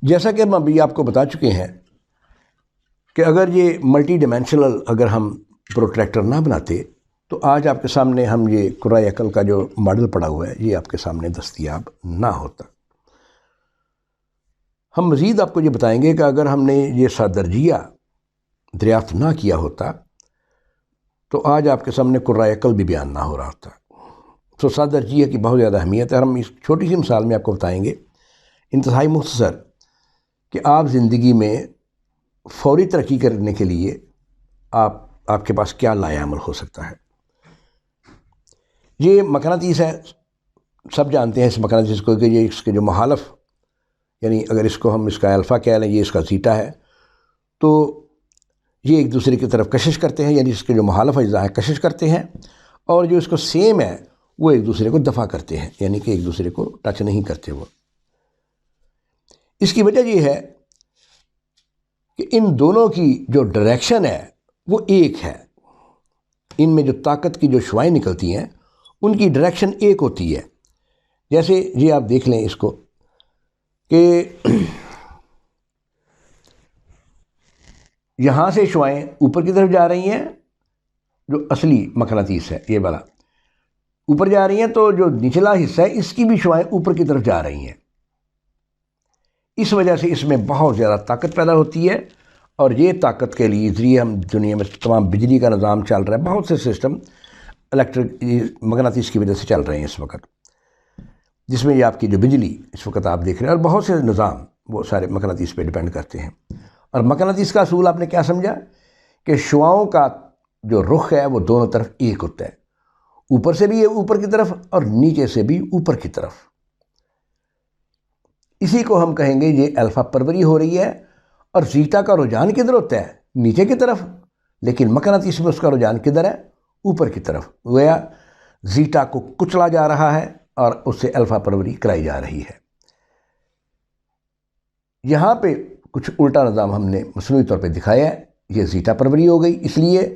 جیسا کہ ہم ابھی آپ کو بتا چکے ہیں کہ اگر یہ ملٹی ڈیمینشنل اگر ہم پروٹریکٹر نہ بناتے تو آج آپ کے سامنے ہم یہ کرۂ عقل کا جو ماڈل پڑا ہوا ہے یہ آپ کے سامنے دستیاب نہ ہوتا۔ ہم مزید آپ کو یہ بتائیں گے کہ اگر ہم نے یہ سادرجیہ دریافت نہ کیا ہوتا تو آج آپ کے سامنے کرۂ عقل بھی بیان نہ ہو رہا ہوتا۔ تو سادرجیہ کی بہت زیادہ اہمیت ہے۔ ہم اس چھوٹی سی مثال میں آپ کو بتائیں گے انتہائی مختصر کہ آپ زندگی میں فوری ترقی کرنے کے لیے آپ کے پاس کیا لائے عمل ہو سکتا ہے۔ یہ مقناطیس ہے، سب جانتے ہیں اس مقناطیس کو کہ یہ اس کے جو مخالف، یعنی اگر اس کو ہم اس کا الفا کہہ لیں، یہ اس کا زیٹا ہے، تو یہ ایک دوسرے کی طرف کشش کرتے ہیں، یعنی اس کے جو مخالف اجزاء ہیں کشش کرتے ہیں، اور جو اس کو سیم ہے وہ ایک دوسرے کو دفع کرتے ہیں، یعنی کہ ایک دوسرے کو ٹچ نہیں کرتے۔ وہ اس کی وجہ یہ ہے کہ ان دونوں کی جو ڈائریکشن ہے وہ ایک ہے۔ ان میں جو طاقت کی جو شعاعیں نکلتی ہیں ان کی ڈائریکشن ایک ہوتی ہے۔ جیسے یہ آپ دیکھ لیں اس کو کہ یہاں سے شعاعیں اوپر کی طرف جا رہی ہیں، جو اصلی مقناطیس ہے یہ والا اوپر جا رہی ہیں، تو جو نچلا حصہ ہے اس کی بھی شعاعیں اوپر کی طرف جا رہی ہیں۔ اس وجہ سے اس میں بہت زیادہ طاقت پیدا ہوتی ہے، اور یہ طاقت کے لیے ذریعے ہم دنیا میں تمام بجلی کا نظام چل رہا ہے، بہت سے سسٹم الیکٹرک مقناطیس کی وجہ سے چل رہے ہیں اس وقت، جس میں یہ آپ کی جو بجلی اس وقت آپ دیکھ رہے ہیں، اور بہت سے نظام وہ سارے مقناطیس پہ ڈیپینڈ کرتے ہیں۔ اور مقناطیس کا اصول آپ نے کیا سمجھا کہ شعاؤں کا جو رخ ہے وہ دونوں طرف ایک ہوتا ہے، اوپر سے بھی اوپر کی طرف اور نیچے سے بھی اوپر کی طرف۔ اسی کو ہم کہیں گے یہ الفا پروری ہو رہی ہے، اور زیٹا کا رجحان کدھر ہوتا ہے؟ نیچے کی طرف، لیکن مقناطیس میں اس کا رجحان کدھر ہے؟ اوپر کی طرف۔ گویا زیٹا کو کچلا جا رہا ہے اور اس سے الفا پروری کرائی جا رہی ہے۔ یہاں پہ کچھ الٹا نظام ہم نے مصنوعی طور پہ دکھایا ہے، یہ زیٹا پروری ہو گئی اس لیے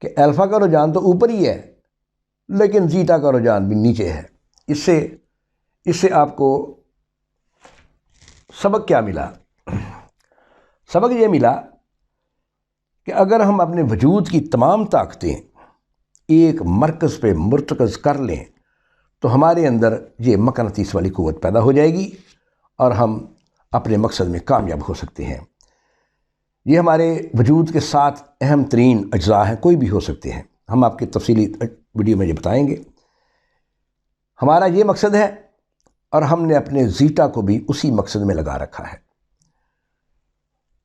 کہ الفا کا رجحان تو اوپر ہی ہے لیکن زیٹا کا رجحان بھی نیچے ہے۔ اس سے آپ کو سبق کیا ملا؟ سبق یہ ملا کہ اگر ہم اپنے وجود کی تمام طاقتیں ایک مرکز پہ مرتکز کر لیں تو ہمارے اندر یہ مقناطیس والی قوت پیدا ہو جائے گی اور ہم اپنے مقصد میں کامیاب ہو سکتے ہیں۔ یہ ہمارے وجود کے 7 اہم ترین اجزاء ہیں، کوئی بھی ہو سکتے ہیں، ہم آپ کی تفصیلی ویڈیو میں یہ بتائیں گے۔ ہمارا یہ مقصد ہے اور ہم نے اپنے زیٹا کو بھی اسی مقصد میں لگا رکھا ہے۔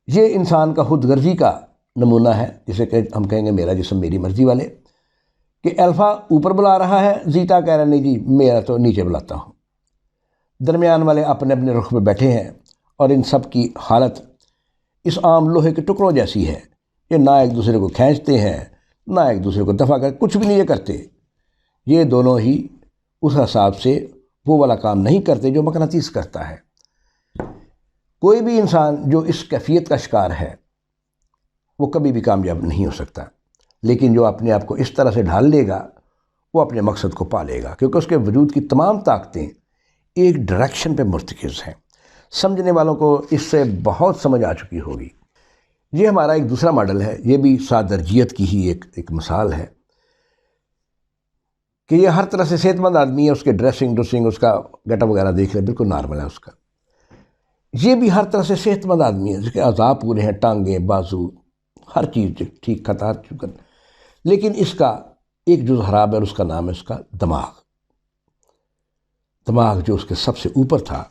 یہ انسان کا خود غرضی کا نمونہ ہے، جسے کہ ہم کہیں گے میرا جسم میری مرضی والے، کہ الفا اوپر بلا رہا ہے، زیٹا کہہ رہا نہیں جی میرا تو نیچے بلاتا ہوں۔ درمیان والے اپنے اپنے رخ پہ بیٹھے ہیں، اور ان سب کی حالت اس عام لوہے کے ٹکڑوں جیسی ہے، یہ نہ ایک دوسرے کو کھینچتے ہیں نہ ایک دوسرے کو دفع کر، کچھ بھی نہیں کرتے۔ یہ دونوں ہی اس حساب سے وہ والا کام نہیں کرتے جو مقناطیس کرتا ہے۔ کوئی بھی انسان جو اس کیفیت کا شکار ہے وہ کبھی بھی کامیاب نہیں ہو سکتا، لیکن جو اپنے آپ کو اس طرح سے ڈھال لے گا وہ اپنے مقصد کو پا لے گا، کیونکہ اس کے وجود کی تمام طاقتیں ایک ڈائریکشن پہ مرتکز ہیں۔ سمجھنے والوں کو اس سے بہت سمجھ آ چکی ہوگی۔ یہ ہمارا ایک دوسرا ماڈل ہے، یہ بھی سادرجیت کی ہی ایک مثال ہے کہ یہ ہر طرح سے صحت مند آدمی ہے، اس کے ڈریسنگ اس کا گیٹ اپ وغیرہ دیکھ لیں بالکل نارمل ہے اس کا۔ یہ بھی ہر طرح سے صحت مند آدمی ہے، جس کے اعضاء پورے ہیں، ٹانگیں، بازو، ہر چیز ٹھیک ٹھاک چکن، لیکن اس کا ایک جز خراب ہے اور اس کا نام ہے اس کا دماغ جو اس کے سب سے اوپر تھا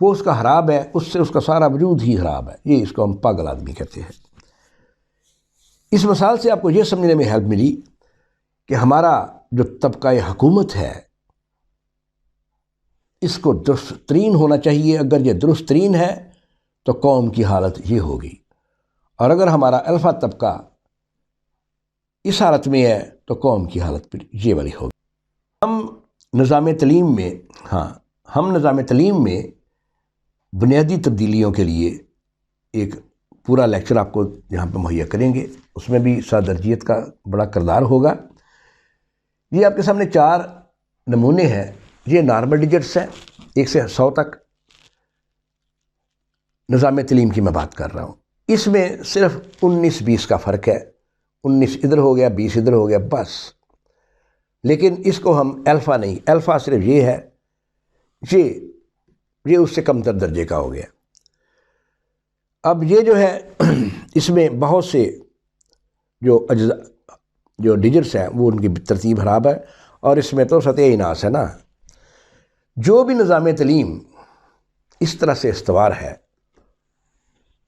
وہ اس کا خراب ہے، اس سے اس کا سارا وجود ہی خراب ہے۔ یہ اس کو ہم پاگل آدمی کہتے ہیں۔ اس مثال سے آپ کو یہ سمجھنے میں ہیلپ ملی کہ ہمارا جو طبقہ حکومت ہے اس کو درست ترین ہونا چاہیے۔ اگر یہ درست ترین ہے تو قوم کی حالت یہ ہوگی، اور اگر ہمارا الفا طبقہ اس حالت میں ہے تو قوم کی حالت پھر یہ والی ہوگی۔ ہم نظام تعلیم میں بنیادی تبدیلیوں کے لیے ایک پورا لیکچر آپ کو یہاں پہ مہیا کریں گے، اس میں بھی سادرجیت کا بڑا کردار ہوگا۔ یہ آپ کے سامنے 4 نمونے ہیں، یہ نارمل ڈیجٹس ہیں 1 سے 100 تک، نظام تعلیم کی میں بات کر رہا ہوں، اس میں صرف 19-20 کا فرق ہے، 19 ادھر ہو گیا 20 ادھر ہو گیا بس، لیکن اس کو ہم الفا نہیں، الفا صرف یہ ہے، یہ اس سے کم تر درجے کا ہو گیا۔ اب یہ جو ہے اس میں بہت سے جو ڈیجٹس ہیں وہ ان کی ترتیب خراب ہے، اور اس میں تو سطح اناث ہے نا۔ جو بھی نظام تعلیم اس طرح سے استوار ہے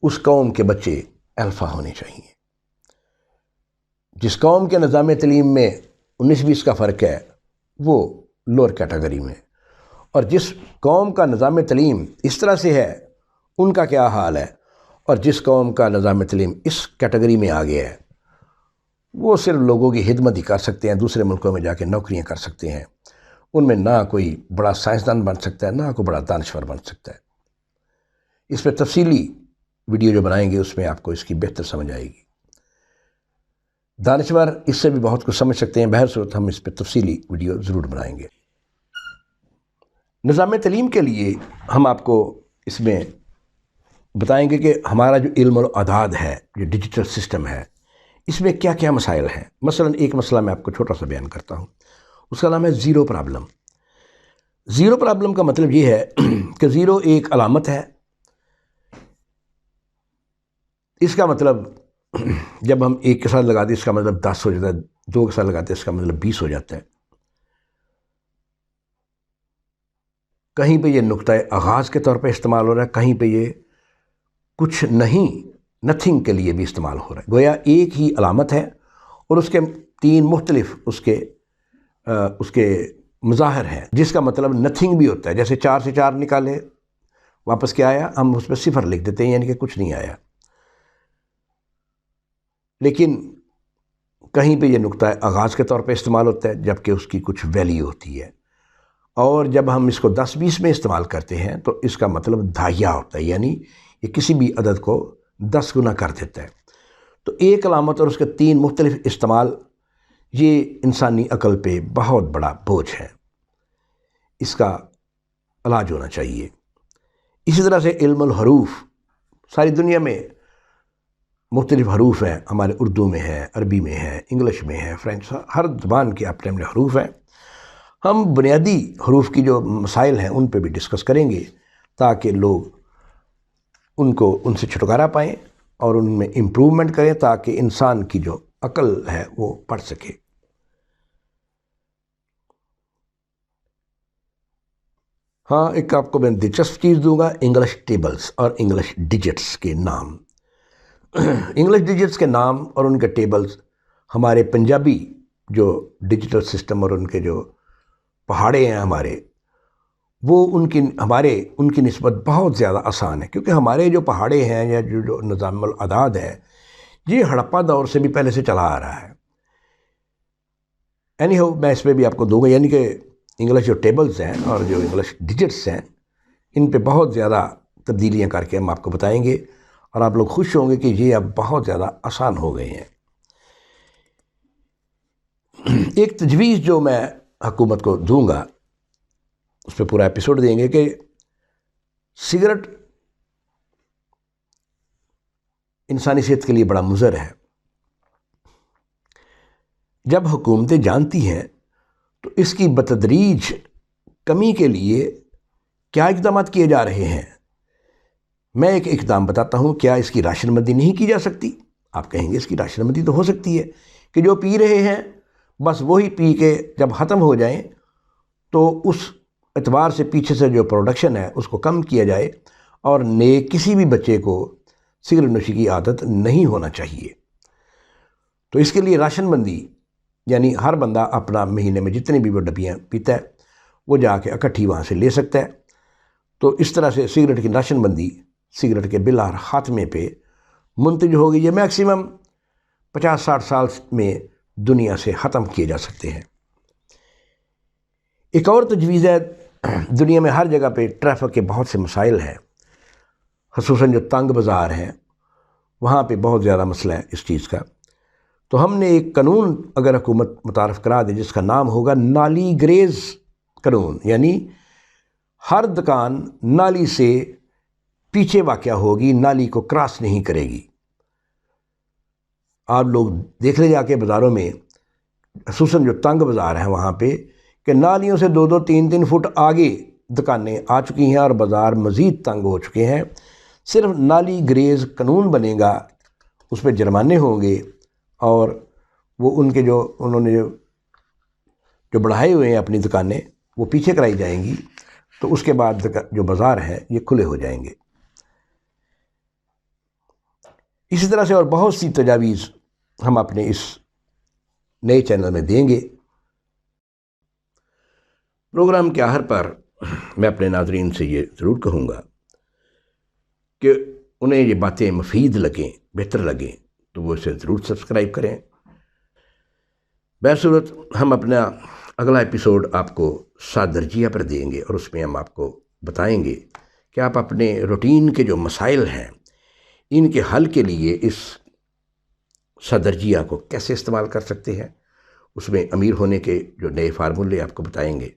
اس قوم کے بچے الفا ہونے چاہیے۔ جس قوم کے نظام تعلیم میں 19-20 کا فرق ہے وہ لوور کیٹیگری میں، اور جس قوم کا نظام تعلیم اس طرح سے ہے ان کا کیا حال ہے، اور جس قوم کا نظام تعلیم اس کیٹیگری میں آ گیا ہے وہ صرف لوگوں کی خدمت ہی کر سکتے ہیں، دوسرے ملکوں میں جا کے نوکریاں کر سکتے ہیں، ان میں نہ کوئی بڑا سائنسدان بن سکتا ہے نہ کوئی بڑا دانشور بن سکتا ہے۔ اس پہ تفصیلی ویڈیو جو بنائیں گے اس میں آپ کو اس کی بہتر سمجھ آئے گی۔ دانشور اس سے بھی بہت کچھ سمجھ سکتے ہیں، بہر صورت ہم اس پہ تفصیلی ویڈیو ضرور بنائیں گے۔ نظام تعلیم کے لیے ہم آپ کو اس میں بتائیں گے کہ ہمارا جو علم الاعداد ہے، جو ڈیجیٹل سسٹم ہے، اس میں کیا کیا مسائل ہیں۔ مثلا ایک مسئلہ میں آپ کو چھوٹا سا بیان کرتا ہوں، اس کا نام ہے زیرو پرابلم۔ زیرو پرابلم کا مطلب یہ ہے کہ زیرو ایک علامت ہے، اس کا مطلب جب ہم ایک کے ساتھ لگاتے ہیں اس کا مطلب 10 ہو جاتا ہے، 2 کے ساتھ لگاتے ہیں اس کا مطلب 20 ہو جاتا ہے۔ کہیں پہ یہ نقطۂ آغاز کے طور پہ استعمال ہو رہا ہے، کہیں پہ یہ کچھ نہیں، نتھنگ کے لیے بھی استعمال ہو رہا ہے۔ گویا ایک ہی علامت ہے اور اس کے 3 مختلف اس کے مظاہر ہیں، جس کا مطلب نتھنگ بھی ہوتا ہے۔ جیسے 4 سے 4 نکالے، واپس کیا آیا، ہم اس پہ 0 لکھ دیتے ہیں، یعنی کہ کچھ نہیں آیا۔ لیکن کہیں پہ یہ نقطۂ آغاز کے طور پہ استعمال ہوتا ہے جبکہ اس کی کچھ ویلیو ہوتی ہے، اور جب ہم اس کو 10-20 میں استعمال کرتے ہیں تو اس کا مطلب دھائیا ہوتا ہے، یعنی یہ کسی بھی عدد کو 10 گنا کر دیتا ہے۔ تو ایک علامت اور اس کے 3 مختلف استعمال، یہ انسانی عقل پہ بہت بڑا بوجھ ہے، اس کا علاج ہونا چاہیے۔ اسی طرح سے علم الحروف، ساری دنیا میں مختلف حروف ہیں، ہمارے اردو میں ہے، عربی میں ہے، انگلش میں ہے، فرینچ، ہر زبان کے اپنے اپنے حروف ہیں۔ ہم بنیادی حروف کی جو مسائل ہیں ان پہ بھی ڈسکس کریں گے تاکہ لوگ ان سے چھٹکارا پائیں اور ان میں امپروومنٹ کریں تاکہ انسان کی جو عقل ہے وہ پڑھ سکے۔ ہاں، ایک آپ کو میں دلچسپ چیز دوں گا، انگلش ٹیبلز اور انگلش ڈیجٹس کے نام۔ انگلش ڈیجٹس کے نام اور ان کے ٹیبلز ہمارے پنجابی جو ڈیجیٹل سسٹم اور ان کے جو پہاڑے ہیں ہمارے، وہ ان کی نسبت بہت زیادہ آسان ہے، کیونکہ ہمارے جو پہاڑے ہیں یا جو نظام الاعداد ہے یہ ہڑپا دور سے بھی پہلے سے چلا آ رہا ہے۔ میں اس پہ بھی آپ کو دوں گا، یعنی کہ انگلش جو ٹیبلز ہیں اور جو انگلش ڈیجٹس ہیں ان پہ بہت زیادہ تبدیلیاں کر کے ہم آپ کو بتائیں گے، اور آپ لوگ خوش ہوں گے کہ یہ اب بہت زیادہ آسان ہو گئے ہیں۔ ایک تجویز جو میں حکومت کو دوں گا، اس پہ پورا ایپیسوڈ دیں گے، کہ سگریٹ انسانی صحت کے لیے بڑا مضر ہے۔ جب حکومتیں جانتی ہیں تو اس کی بتدریج کمی کے لیے کیا اقدامات کیے جا رہے ہیں۔ میں ایک اقدام بتاتا ہوں، کیا اس کی راشن بندی نہیں کی جا سکتی؟ آپ کہیں گے اس کی راشن بندی تو ہو سکتی ہے کہ جو پی رہے ہیں بس وہی پی کے جب ختم ہو جائیں تو اس اعتبار سے پیچھے سے جو پروڈکشن ہے اس کو کم کیا جائے، اور کسی بھی بچے کو سگریٹ نوشی کی عادت نہیں ہونا چاہیے۔ تو اس کے لیے راشن بندی، یعنی ہر بندہ اپنا مہینے میں جتنی بھی وہ ڈبیاں پیتا ہے وہ جا کے اکٹھی وہاں سے لے سکتا ہے۔ تو اس طرح سے سگریٹ کی راشن بندی سگریٹ کے بالآخر خاتمے پہ منتج ہوگی۔ یہ میکسیمم 50-60 سال میں دنیا سے ختم کیے جا سکتے ہیں۔ ایک اور تجویز ہے، دنیا میں ہر جگہ پہ ٹریفک کے بہت سے مسائل ہیں، خصوصاً جو تنگ بازار ہیں وہاں پہ بہت زیادہ مسئلہ ہے اس چیز کا۔ تو ہم نے ایک قانون اگر حکومت متعارف کرا دے جس کا نام ہوگا نالی گریز قانون، یعنی ہر دکان نالی سے پیچھے واقع ہوگی، نالی کو کراس نہیں کرے گی۔ آپ لوگ دیکھ لیں جا کے بازاروں میں، خصوصاً جو تنگ بازار ہیں وہاں پہ، کہ نالیوں سے 2-3 فٹ آگے دکانیں آ چکی ہیں اور بازار مزید تنگ ہو چکے ہیں۔ صرف نالی گریز قانون بنے گا، اس پہ جرمانے ہوں گے، اور وہ ان کے انہوں نے جو بڑھائے ہوئے ہیں اپنی دکانیں، وہ پیچھے کرائی جائیں گی، تو اس کے بعد جو بازار ہیں یہ کھلے ہو جائیں گے۔ اسی طرح سے اور بہت سی تجاویز ہم اپنے اس نئے چینل میں دیں گے۔ پروگرام کے آخر پر میں اپنے ناظرین سے یہ ضرور کہوں گا کہ انہیں یہ باتیں مفید لگیں، بہتر لگیں، تو وہ اسے ضرور سبسکرائب کریں۔ بہرصورت ہم اپنا اگلا ایپیسوڈ آپ کو 7 درجیہ پر دیں گے، اور اس میں ہم آپ کو بتائیں گے کہ آپ اپنے روٹین کے جو مسائل ہیں ان کے حل کے لیے اس 7 درجیہ کو کیسے استعمال کر سکتے ہیں۔ اس میں امیر ہونے کے جو نئے فارمولے آپ کو بتائیں گے،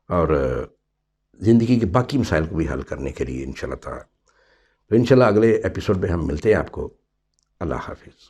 اور زندگی کے باقی مسائل کو بھی حل کرنے کے لیے انشاءاللہ تعالی۔ تو انشاءاللہ اگلے ایپیسوڈ میں ہم ملتے ہیں آپ کو۔ اللہ حافظ۔